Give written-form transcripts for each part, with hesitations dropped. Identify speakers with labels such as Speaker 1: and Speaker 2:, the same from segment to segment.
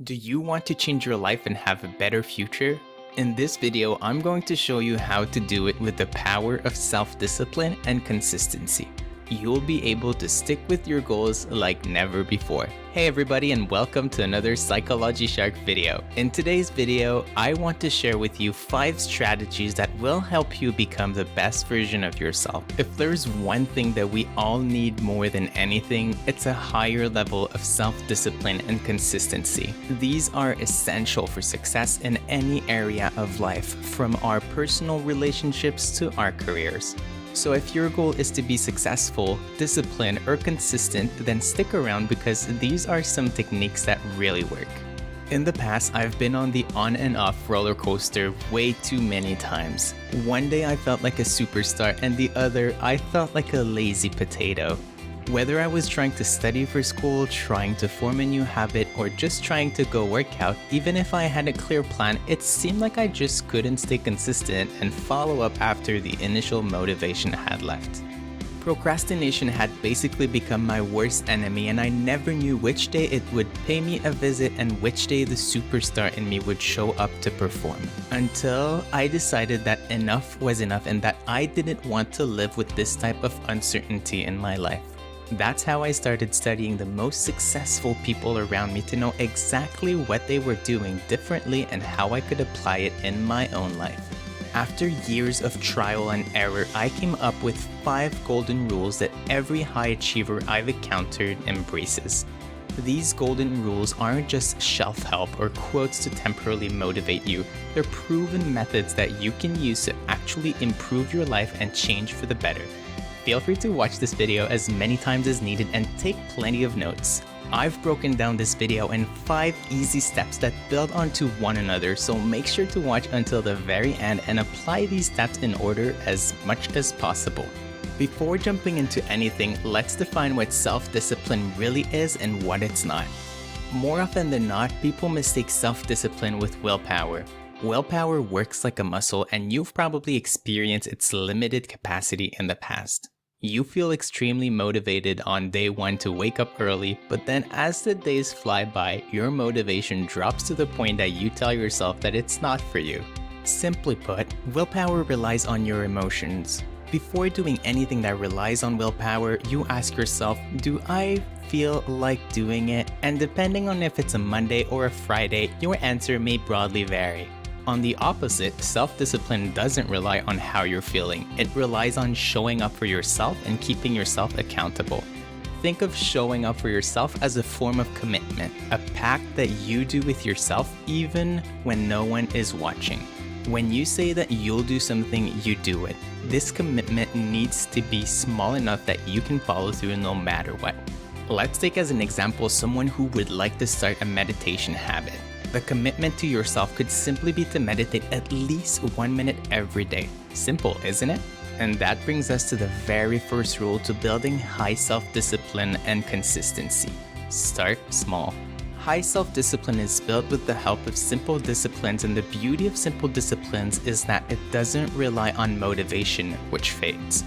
Speaker 1: Do you want to change your life and have a better future? In this video, I'm going to show you how to do it with the power of self-discipline and consistency. You'll be able to stick with your goals like never before. Hey everybody, and welcome to another Psychology Shark video. In today's video, I want to share with you 5 strategies that will help you become the best version of yourself. If there's one thing that we all need more than anything, it's a higher level of self-discipline and consistency. These are essential for success in any area of life, from our personal relationships to our careers. So if your goal is to be successful, disciplined, or consistent, then stick around because these are some techniques that really work. In the past, I've been on the on and off roller coaster way too many times. One day I felt like a superstar and the other I felt like a lazy potato. Whether I was trying to study for school, trying to form a new habit, or just trying to go work out, even if I had a clear plan, it seemed like I just couldn't stay consistent and follow up after the initial motivation had left. Procrastination had basically become my worst enemy, and I never knew which day it would pay me a visit and which day the superstar in me would show up to perform. Until I decided that enough was enough and that I didn't want to live with this type of uncertainty in my life. That's how I started studying the most successful people around me to know exactly what they were doing differently and how I could apply it in my own life. After years of trial and error, I came up with 5 golden rules that every high achiever I've encountered embraces. These golden rules aren't just shelf help or quotes to temporarily motivate you. They're proven methods that you can use to actually improve your life and change for the better. Feel free to watch this video as many times as needed and take plenty of notes. I've broken down this video in 5 easy steps that build onto one another, so make sure to watch until the very end and apply these steps in order as much as possible. Before jumping into anything, let's define what self-discipline really is and what it's not. More often than not, people mistake self-discipline with willpower. Willpower works like a muscle, and you've probably experienced its limited capacity in the past. You feel extremely motivated on day 1 to wake up early, but then as the days fly by, your motivation drops to the point that you tell yourself that it's not for you. Simply put, willpower relies on your emotions. Before doing anything that relies on willpower, you ask yourself, do I feel like doing it? And depending on if it's a Monday or a Friday, your answer may broadly vary. On the opposite, self-discipline doesn't rely on how you're feeling. It relies on showing up for yourself and keeping yourself accountable. Think of showing up for yourself as a form of commitment, a pact that you do with yourself even when no one is watching. When you say that you'll do something, you do it. This commitment needs to be small enough that you can follow through no matter what. Let's take as an example someone who would like to start a meditation habit. The commitment to yourself could simply be to meditate at least 1 minute every day. Simple, isn't it? And that brings us to the very first rule to building high self-discipline and consistency. Start small. High self-discipline is built with the help of simple disciplines, and the beauty of simple disciplines is that it doesn't rely on motivation, which fades.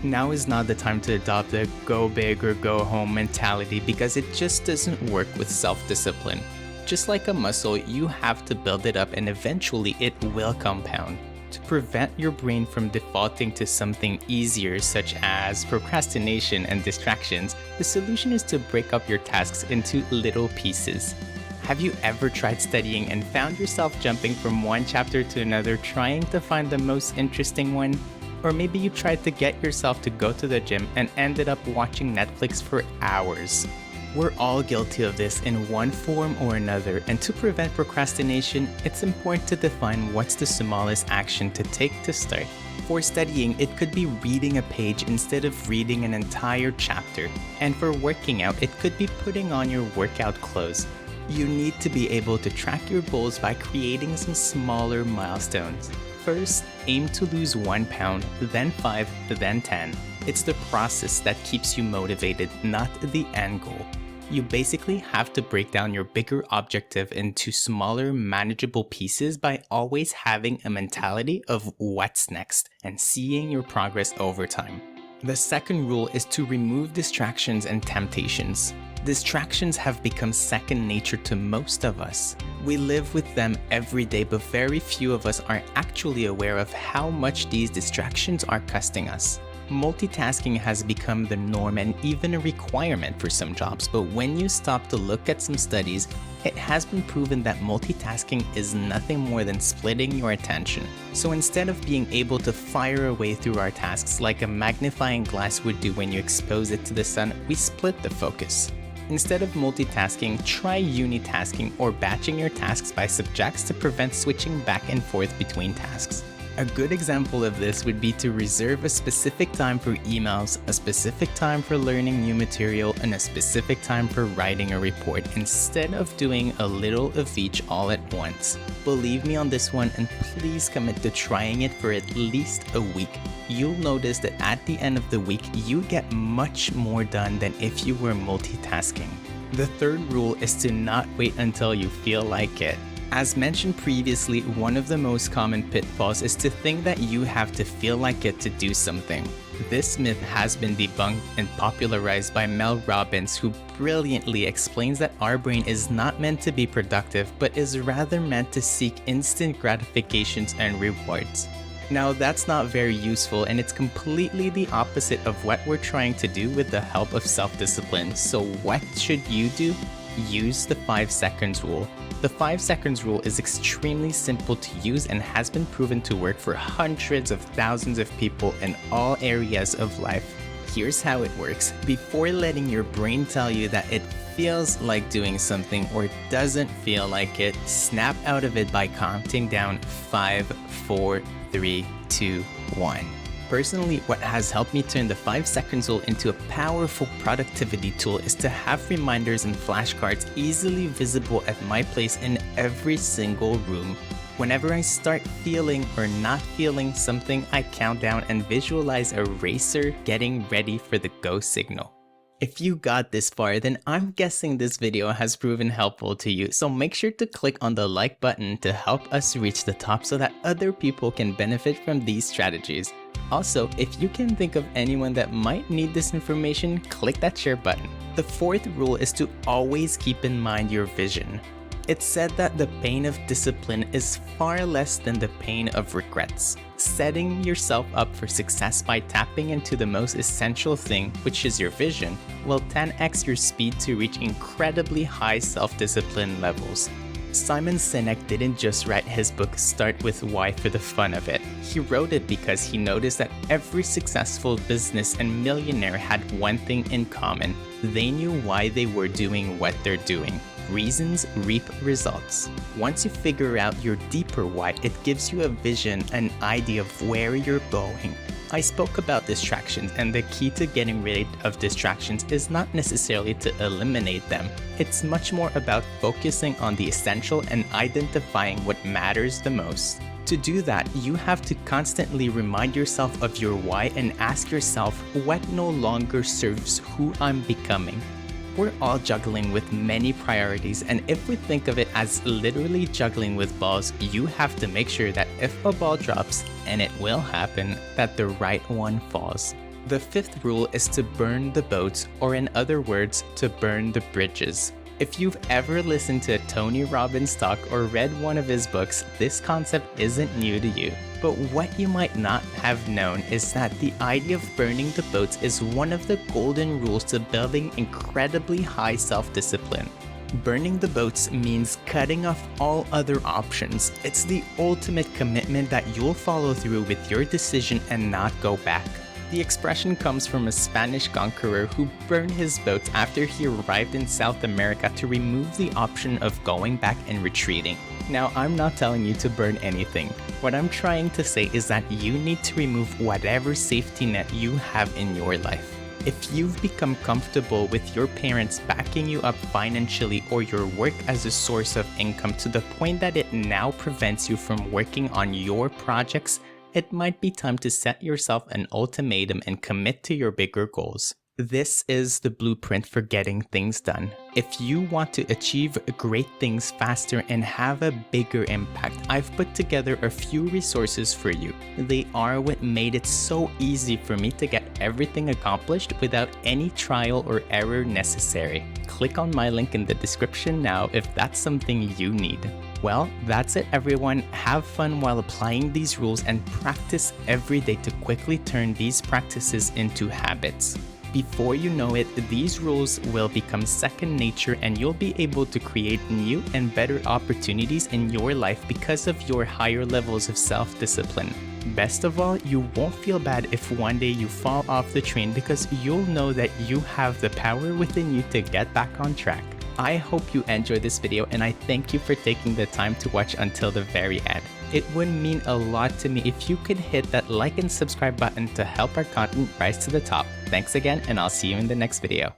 Speaker 1: Now is not the time to adopt a go big or go home mentality because it just doesn't work with self-discipline. Just like a muscle, you have to build it up and eventually it will compound. To prevent your brain from defaulting to something easier such as procrastination and distractions, the solution is to break up your tasks into little pieces. Have you ever tried studying and found yourself jumping from one chapter to another trying to find the most interesting one? Or maybe you tried to get yourself to go to the gym and ended up watching Netflix for hours. We're all guilty of this in one form or another, and to prevent procrastination, it's important to define what's the smallest action to take to start. For studying, it could be reading a page instead of reading an entire chapter. And for working out, it could be putting on your workout clothes. You need to be able to track your goals by creating some smaller milestones. First, aim to lose 1 pound, then 5, then 10. It's the process that keeps you motivated, not the end goal. You basically have to break down your bigger objective into smaller, manageable pieces by always having a mentality of what's next and seeing your progress over time. The second rule is to remove distractions and temptations. Distractions have become second nature to most of us. We live with them every day, but very few of us are actually aware of how much these distractions are costing us. Multitasking has become the norm and even a requirement for some jobs, but when you stop to look at some studies, it has been proven that multitasking is nothing more than splitting your attention. So instead of being able to fire away through our tasks like a magnifying glass would do when you expose it to the sun, we split the focus. Instead of multitasking, try unitasking or batching your tasks by subjects to prevent switching back and forth between tasks. A good example of this would be to reserve a specific time for emails, a specific time for learning new material, and a specific time for writing a report instead of doing a little of each all at once. Believe me on this one, and please commit to trying it for at least a week. You'll notice that at the end of the week, you get much more done than if you were multitasking. The third rule is to not wait until you feel like it. As mentioned previously, one of the most common pitfalls is to think that you have to feel like it to do something. This myth has been debunked and popularized by Mel Robbins, who brilliantly explains that our brain is not meant to be productive, but is rather meant to seek instant gratifications and rewards. Now that's not very useful, and it's completely the opposite of what we're trying to do with the help of self-discipline. So what should you do? Use the 5 seconds rule. The 5 seconds rule is extremely simple to use and has been proven to work for hundreds of thousands of people in all areas of life. Here's how it works. Before letting your brain tell you that it feels like doing something or doesn't feel like it, snap out of it by counting down 5, 4, 3, 2, 1. Personally, what has helped me turn the 5 seconds rule into a powerful productivity tool is to have reminders and flashcards easily visible at my place in every single room. Whenever I start feeling or not feeling something, I count down and visualize a racer getting ready for the go signal. If you got this far, then I'm guessing this video has proven helpful to you, so make sure to click on the like button to help us reach the top so that other people can benefit from these strategies. Also, if you can think of anyone that might need this information, click that share button. The fourth rule is to always keep in mind your vision. It's said that the pain of discipline is far less than the pain of regrets. Setting yourself up for success by tapping into the most essential thing, which is your vision, will 10x your speed to reach incredibly high self-discipline levels. Simon Sinek didn't just write his book Start With Why for the fun of it. He wrote it because he noticed that every successful business and millionaire had one thing in common. They knew why they were doing what they're doing. Reasons reap results. Once you figure out your deeper why, it gives you a vision, an idea of where you're going. I spoke about distractions, and the key to getting rid of distractions is not necessarily to eliminate them. It's much more about focusing on the essential and identifying what matters the most. To do that, you have to constantly remind yourself of your why and ask yourself what no longer serves who I'm becoming. We're all juggling with many priorities, and if we think of it as literally juggling with balls, you have to make sure that if a ball drops, and it will happen, that the right one falls. The fifth rule is to burn the boats, or in other words, to burn the bridges. If you've ever listened to a Tony Robbins talk or read one of his books, this concept isn't new to you. But what you might not have known is that the idea of burning the boats is one of the golden rules to building incredibly high self-discipline. Burning the boats means cutting off all other options. It's the ultimate commitment that you'll follow through with your decision and not go back. The expression comes from a Spanish conqueror who burned his boats after he arrived in South America to remove the option of going back and retreating. Now, I'm not telling you to burn anything. What I'm trying to say is that you need to remove whatever safety net you have in your life. If you've become comfortable with your parents backing you up financially or your work as a source of income to the point that it now prevents you from working on your projects, it might be time to set yourself an ultimatum and commit to your bigger goals. This is the blueprint for getting things done. If you want to achieve great things faster and have a bigger impact, I've put together a few resources for you. They are what made it so easy for me to get everything accomplished without any trial or error necessary. Click on my link in the description now if that's something you need. Well, that's it everyone. Have fun while applying these rules and practice every day to quickly turn these practices into habits. Before you know it, these rules will become second nature and you'll be able to create new and better opportunities in your life because of your higher levels of self-discipline. Best of all, you won't feel bad if one day you fall off the train because you'll know that you have the power within you to get back on track. I hope you enjoyed this video and I thank you for taking the time to watch until the very end. It would mean a lot to me if you could hit that like and subscribe button to help our content rise to the top. Thanks again and I'll see you in the next video.